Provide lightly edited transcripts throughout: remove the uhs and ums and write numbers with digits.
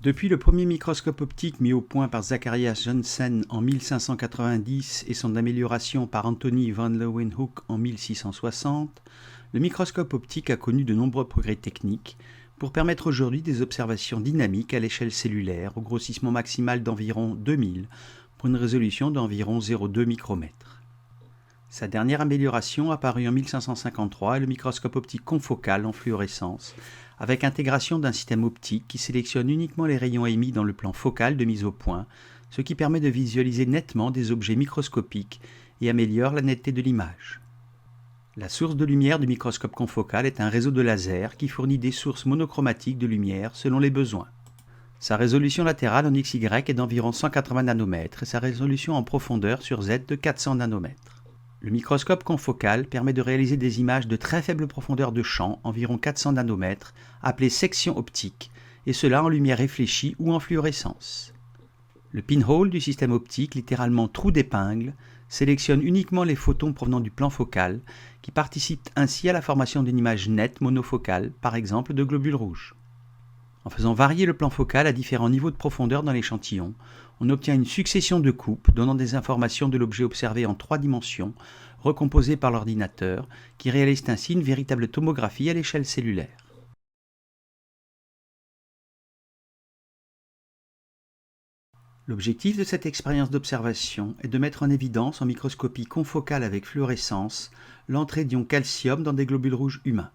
Depuis le premier microscope optique mis au point par Zacharias Janssen en 1590 et son amélioration par Anthony van Leeuwenhoek en 1660, le microscope optique a connu de nombreux progrès techniques pour permettre aujourd'hui des observations dynamiques à l'échelle cellulaire au grossissement maximal d'environ 2000 pour une résolution d'environ 0,2 micromètres. Sa dernière amélioration apparue en 1553 est le microscope optique confocal en fluorescence, avec intégration d'un système optique qui sélectionne uniquement les rayons émis dans le plan focal de mise au point, ce qui permet de visualiser nettement des objets microscopiques et améliore la netteté de l'image. La source de lumière du microscope confocal est un réseau de lasers qui fournit des sources monochromatiques de lumière selon les besoins. Sa résolution latérale en XY est d'environ 180 nanomètres et sa résolution en profondeur sur Z de 400 nanomètres. Le microscope confocal permet de réaliser des images de très faible profondeur de champ, environ 400 nanomètres, appelées sections optiques, et cela en lumière réfléchie ou en fluorescence. Le pinhole du système optique, littéralement trou d'épingle, sélectionne uniquement les photons provenant du plan focal, qui participent ainsi à la formation d'une image nette monofocale, par exemple de globules rouges. En faisant varier le plan focal à différents niveaux de profondeur dans l'échantillon, on obtient une succession de coupes donnant des informations de l'objet observé en 3 dimensions, recomposées par l'ordinateur, qui réalise ainsi une véritable tomographie à l'échelle cellulaire. L'objectif de cette expérience d'observation est de mettre en évidence en microscopie confocale avec fluorescence l'entrée d'ions calcium dans des globules rouges humains.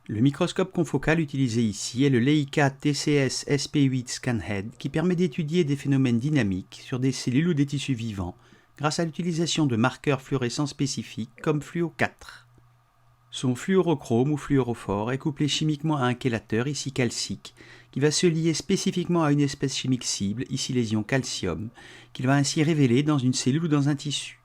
Le microscope confocal utilisé ici est le Leica TCS SP8 Scanhead qui permet d'étudier des phénomènes dynamiques sur des cellules ou des tissus vivants grâce à l'utilisation de marqueurs fluorescents spécifiques comme fluo 4. Son fluorochrome ou fluorophore est couplé chimiquement à un chélateur, ici calcique, qui va se lier spécifiquement à une espèce chimique cible, ici les ions calcium, qu'il va ainsi révéler dans une cellule ou dans un tissu.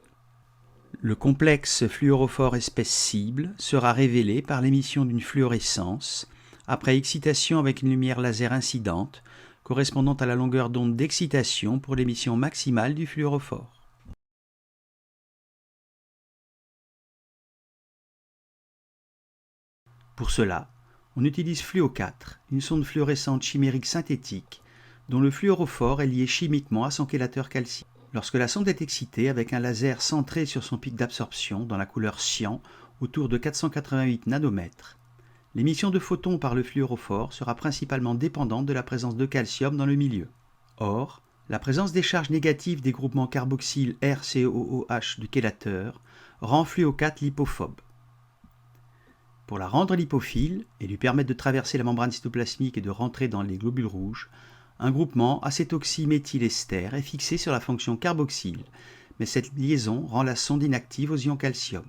Le complexe fluorophore espèce cible sera révélé par l'émission d'une fluorescence, après excitation avec une lumière laser incidente, correspondant à la longueur d'onde d'excitation pour l'émission maximale du fluorophore. Pour cela, on utilise fluo 4, une sonde fluorescente chimérique synthétique, dont le fluorophore est lié chimiquement à son chélateur calcique. Lorsque la sonde est excitée avec un laser centré sur son pic d'absorption dans la couleur cyan autour de 488 nanomètres, l'émission de photons par le fluorophore sera principalement dépendante de la présence de calcium dans le milieu. Or, la présence des charges négatives des groupements carboxyle RCOOH du chélateur rend fluo 4 lipophobe. Pour la rendre lipophile et lui permettre de traverser la membrane cytoplasmique et de rentrer dans les globules rouges, un groupement acétoxyméthylester est fixé sur la fonction carboxyle, mais cette liaison rend la sonde inactive aux ions calcium.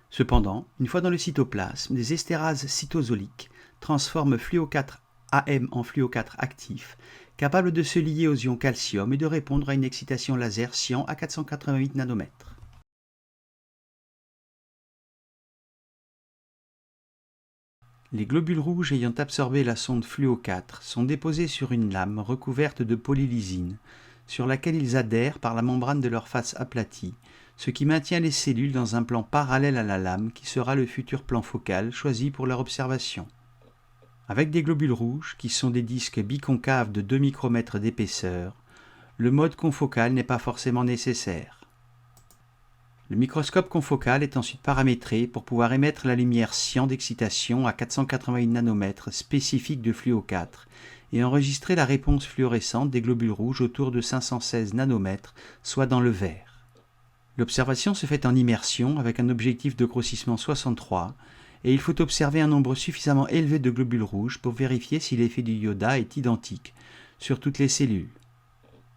Cependant, une fois dans le cytoplasme, des estérases cytosoliques transforment fluo 4 AM en fluo 4 actif, capable de se lier aux ions calcium et de répondre à une excitation laser cyan à 488 nanomètres. Les globules rouges ayant absorbé la sonde fluo 4 sont déposés sur une lame recouverte de polylysine, sur laquelle ils adhèrent par la membrane de leur face aplatie, ce qui maintient les cellules dans un plan parallèle à la lame qui sera le futur plan focal choisi pour leur observation. Avec des globules rouges, qui sont des disques biconcaves de 2 micromètres d'épaisseur, le mode confocal n'est pas forcément nécessaire. Le microscope confocal est ensuite paramétré pour pouvoir émettre la lumière cyan d'excitation à 488 nanomètres spécifique de fluo 4 et enregistrer la réponse fluorescente des globules rouges autour de 516 nanomètres, soit dans le vert. L'observation se fait en immersion avec un objectif de grossissement 63 et il faut observer un nombre suffisamment élevé de globules rouges pour vérifier si l'effet du iota est identique sur toutes les cellules.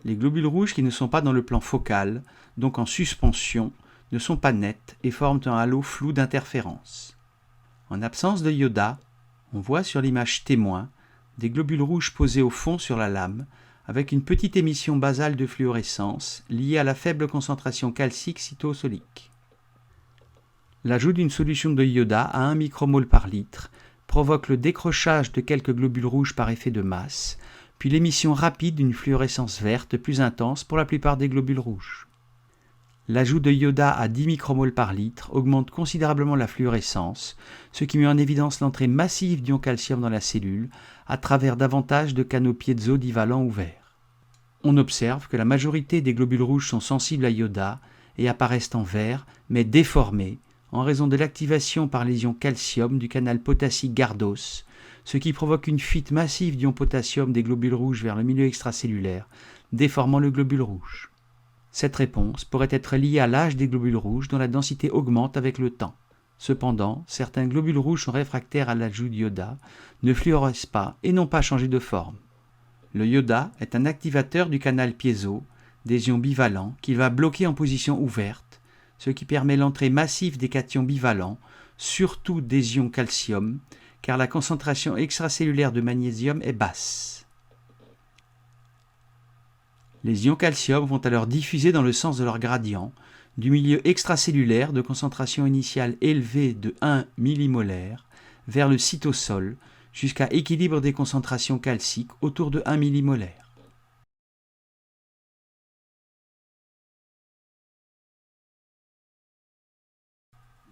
Les globules rouges qui ne sont pas dans le plan focal, donc en suspension, ne sont pas nets et forment un halo flou d'interférence. En absence de iota, on voit sur l'image témoin des globules rouges posés au fond sur la lame avec une petite émission basale de fluorescence liée à la faible concentration calcique cytosolique. L'ajout d'une solution de iode à 1 micromole par litre provoque le décrochage de quelques globules rouges par effet de masse, puis l'émission rapide d'une fluorescence verte plus intense pour la plupart des globules rouges. L'ajout de ioda à 10 micromoles par litre augmente considérablement la fluorescence, ce qui met en évidence l'entrée massive d'ion calcium dans la cellule à travers davantage de canaux piezo divalents ouverts. On observe que la majorité des globules rouges sont sensibles à ioda et apparaissent en vert, mais déformés, en raison de l'activation par les ions calcium du canal potassique Gardos, ce qui provoque une fuite massive d'ion potassium des globules rouges vers le milieu extracellulaire, déformant le globule rouge. Cette réponse pourrait être liée à l'âge des globules rouges dont la densité augmente avec le temps. Cependant, certains globules rouges sont réfractaires à l'ajout d'ioda, ne fluorescent pas et n'ont pas changé de forme. Le ioda est un activateur du canal piezo, des ions bivalents, qu'il va bloquer en position ouverte, ce qui permet l'entrée massive des cations bivalents, surtout des ions calcium, car la concentration extracellulaire de magnésium est basse. Les ions calcium vont alors diffuser dans le sens de leur gradient, du milieu extracellulaire de concentration initiale élevée de 1 millimolaire vers le cytosol, jusqu'à équilibre des concentrations calciques autour de 1 millimolaire.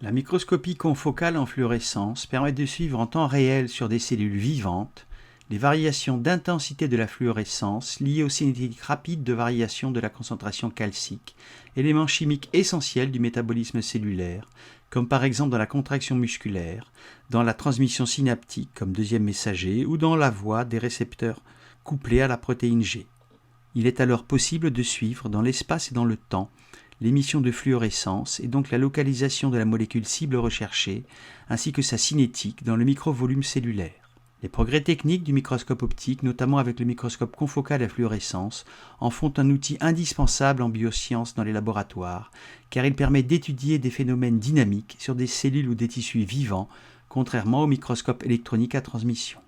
La microscopie confocale en fluorescence permet de suivre en temps réel sur des cellules vivantes les variations d'intensité de la fluorescence liées aux cinétiques rapides de variation de la concentration calcique, élément chimique essentiel du métabolisme cellulaire, comme par exemple dans la contraction musculaire, dans la transmission synaptique comme deuxième messager ou dans la voie des récepteurs couplés à la protéine G. Il est alors possible de suivre dans l'espace et dans le temps l'émission de fluorescence et donc la localisation de la molécule cible recherchée, ainsi que sa cinétique dans le microvolume cellulaire. Les progrès techniques du microscope optique, notamment avec le microscope confocal à fluorescence, en font un outil indispensable en biosciences dans les laboratoires, car il permet d'étudier des phénomènes dynamiques sur des cellules ou des tissus vivants, contrairement au microscope électronique à transmission.